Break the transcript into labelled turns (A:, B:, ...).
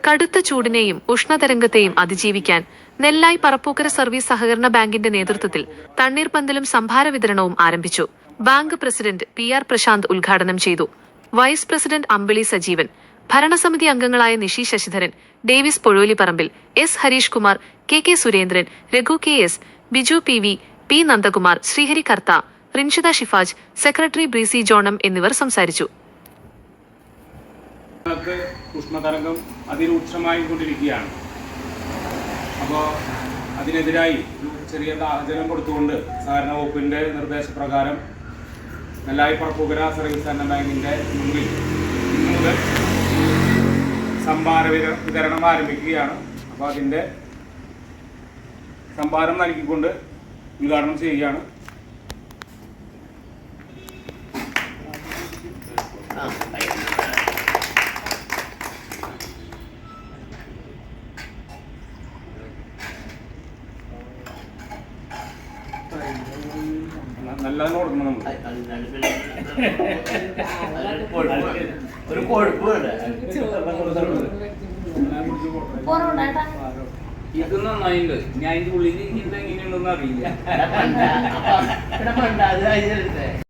A: കടുത്ത ചൂടിനെയും ഉഷ്ണതരംഗത്തെയും അതിജീവിക്കാൻ നെല്ലായി പറപ്പൂക്കര സർവീസ് സഹകരണ ബാങ്കിന്റെ നേതൃത്വത്തിൽ തണ്ണീർപന്തലും സംഭാര വിതരണവും ആരംഭിച്ചു. ബാങ്ക് പ്രസിഡന്റ് PR പ്രശാന്ത് ഉദ്ഘാടനം ചെയ്തു. വൈസ് പ്രസിഡന്റ് അമ്പിളി സജീവൻ, ഭരണസമിതി അംഗങ്ങളായ Nishi Sasidharan, Davis Pozholipparambil, S Harish Kumar, KK Surendran, Raghu KS, Biju PV, P Nandakumar, Sreehari Kartha, Rinshitha Shifaj, secretary Breesy ജോണം എന്നിവർ സംസാരിച്ചു.
B: ഉഷ്ണതരംഗം അതിരൂക്ഷമായി കൊണ്ടിരിക്കുകയാണ്. അപ്പോൾ അതിനെതിരായി ചെറിയ ദാഹജലം കൊടുത്തുകൊണ്ട് സഹകരണ വകുപ്പിൻ്റെ നിർദ്ദേശപ്രകാരം നെല്ലായി പറപ്പൂക്കര സർവീസ് സഹകരണ ബാങ്കിൻ്റെ മുന്നിൽ ഇന്നു മുതൽ സംഭാര വിതരണം ആരംഭിക്കുകയാണ്. അപ്പോൾ അതിൻ്റെ സംഭാരം നൽകിക്കൊണ്ട് ഉദ്ഘാടനം ചെയ്യുകയാണ്. നല്ലതിന് കൊടുക്കണം നമ്മൾ. ഇത് നന്നായിട്ടുണ്ട്. ഞാൻ അതിന്റെ ഉള്ളിൽ ഇരിക്കുന്നത് എങ്ങനെയുണ്ടെന്ന് അറിയില്ല.